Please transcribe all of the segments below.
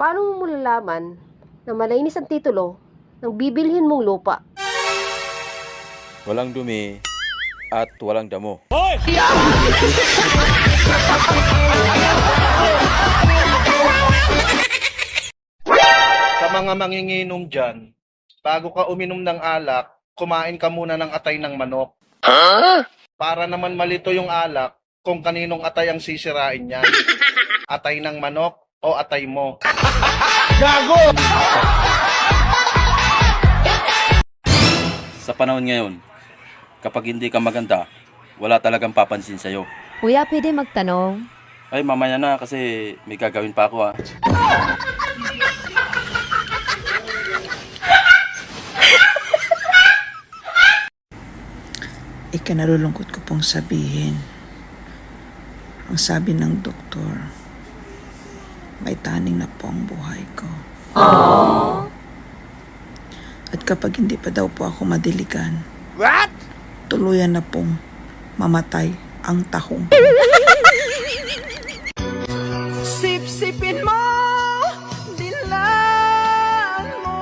Paano mo malalaman na malinis ang titulo ng bibilhin mong lupa? Walang dumi at walang damo. Sa mga manginginom dyan, bago ka uminom ng alak, kumain ka muna ng atay ng manok. Para naman malito yung alak kung kaninong atay ang sisirain niya. Atay ng manok o atay mo. Sa panahon ngayon, kapag hindi ka maganda, wala talagang papansin sa'yo. Kuya, pwede magtanong? Ay, mamaya na kasi may gagawin pa ako ha. Ikinalulungkot ko pong sabihin. Ang sabi ng doktor, may taning na po ang buhay ko. At kapag hindi pa daw po ako madiligan, tuluyan na pong mamatay ang tahong. Sip-sipin mo, dilaan mo,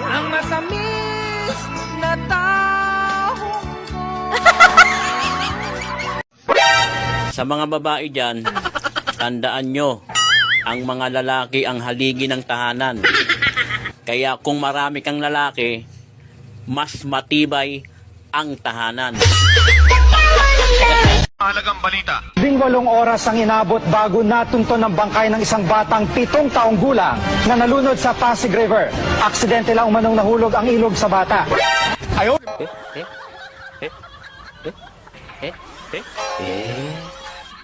ang matamis na tahong ko. Sa mga babae dyan, tandaan nyo, ang mga lalaki ang haligi ng tahanan. Kaya kung marami kang lalaki, mas matibay ang tahanan. 18 oras ang inabot bago natunto ng bangkay ng isang batang 7 taong gulang na nalunod sa Pasig River. Aksidente lang umanong nahulog ang ilog sa bata.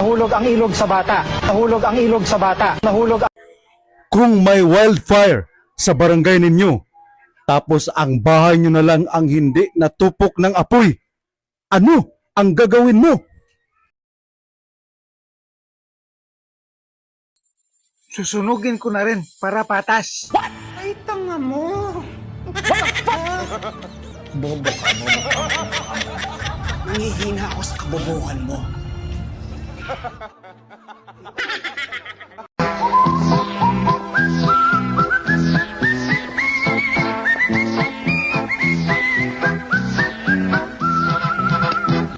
Nahulog ang ilog sa bata. Nahulog ang ilog sa bata. Nahulog ang... Kung may wildfire sa barangay ninyo, tapos ang bahay nyo na lang ang hindi natupok ng apoy, ano ang gagawin mo? Susunugin ko na rin para patas. Ay, tanga mo. Bobo ka. Nangihina ako sa kabobohan mo.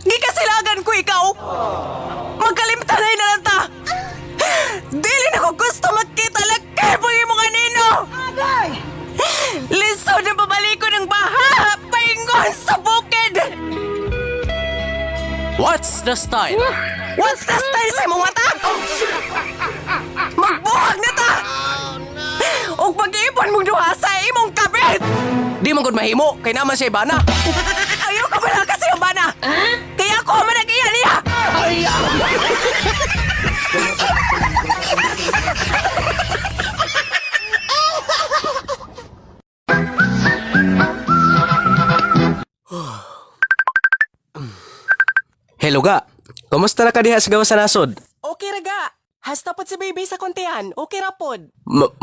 Di kasilagan ko ikaw. Magkalimtanay na lang ta. Dili na ko gusto magkita laki mo yung mga nino. Agay! Lisaw na babalik ko ng baha. Paingon sa bukid. What's the style? What's the style sa imong mata? Magbuhag na ta. O pag-iipon mong duha sa imong kabit. Di man gud mahimo, kay naman siya bana. Ayaw ka pala kasi yung bana. Kaya ako man nag-iya niya. Hello ga, kumusta na ka diha sa gawas sa nasod? Okay raga. Hasta pod si baby sa kontihan. Okay ra pod.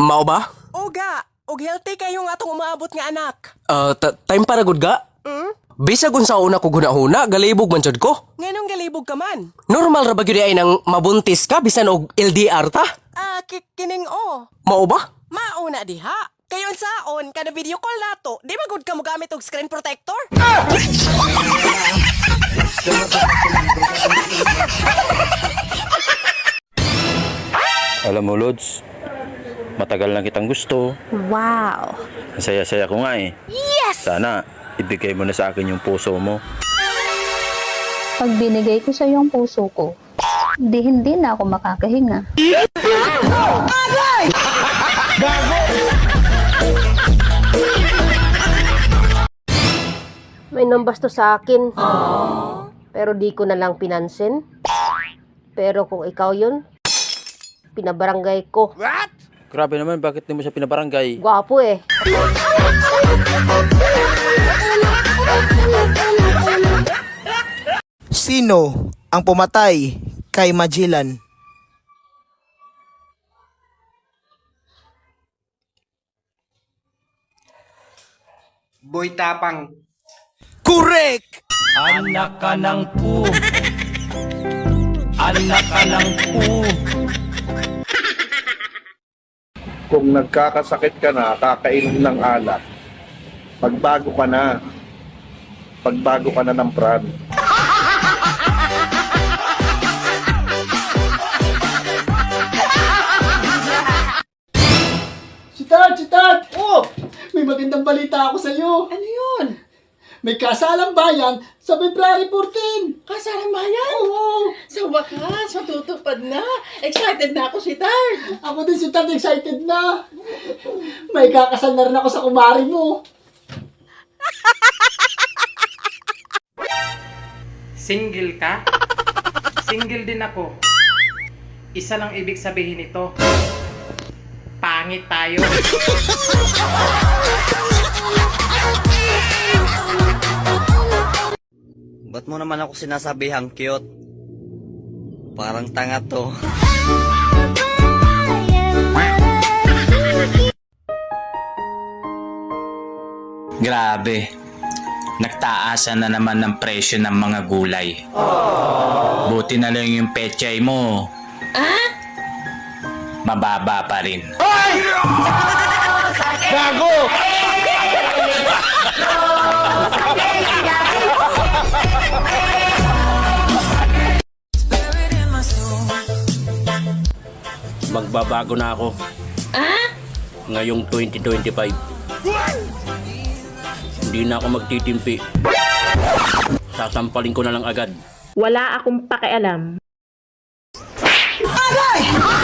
Mao ba? Oga, og healthy kayong atong umaabot nga anak. Time para gud ga? Bisag unsa una ko gunahuna, galibog man jud ko. Nganong galibog ka man? Normal ra ba gyud ay nang mabuntis ka bisan og LDR ta? Kining o. Mao ba? Mauna diha. Kayon saon, kada video call nato, di ba gud ka mo gamit og screen protector? Alam mo, Lods, matagal na kitang gusto. Wow! Ang saya-saya ko nga eh. Yes! Sana, ibigay mo na sa akin yung puso mo. Pag binigay ko sa iyo ang puso ko, hindi na ako makakahinga. May nambasto sa akin. Pero di ko na lang pinansin. Pero kung ikaw yun, pinabarangay ko. Grabe naman, bakit di mo siya pinabarangay? Gwapo eh. Sino ang pumatay kay Magellan? Boy Tapang. Correct! Anak ka ng pu. Anak ka ng pu. kung nagkakasakit ka na, kakainom ng alak, pagbago ka na. Pagbago ka na ng brand. Chitard! Oh! May magandang balita ako sa iyo. Ano yun? May kasalang bayan sa February 14. Kasalang bayan? Oo! Sa wakas, matutupad na. Excited na ako si Tard. Ako din si Tad, excited na. May kakasal na rin ako sa kumari mo. Single ka? Single din ako. Isa lang ibig sabihin nito. Pangit tayo. Ba't mo naman ako sinasabihang cute? Parang tanga to. Grabe. Nagtaasan na naman ng presyo ng mga gulay. Buti na lang yung pechay mo. Mababa pa rin. Gago! Magbabago na ako. Ngayong 2025. Hindi na ako magtitimpi. Sasampalin ko na lang agad. Wala akong pakialam. Aray!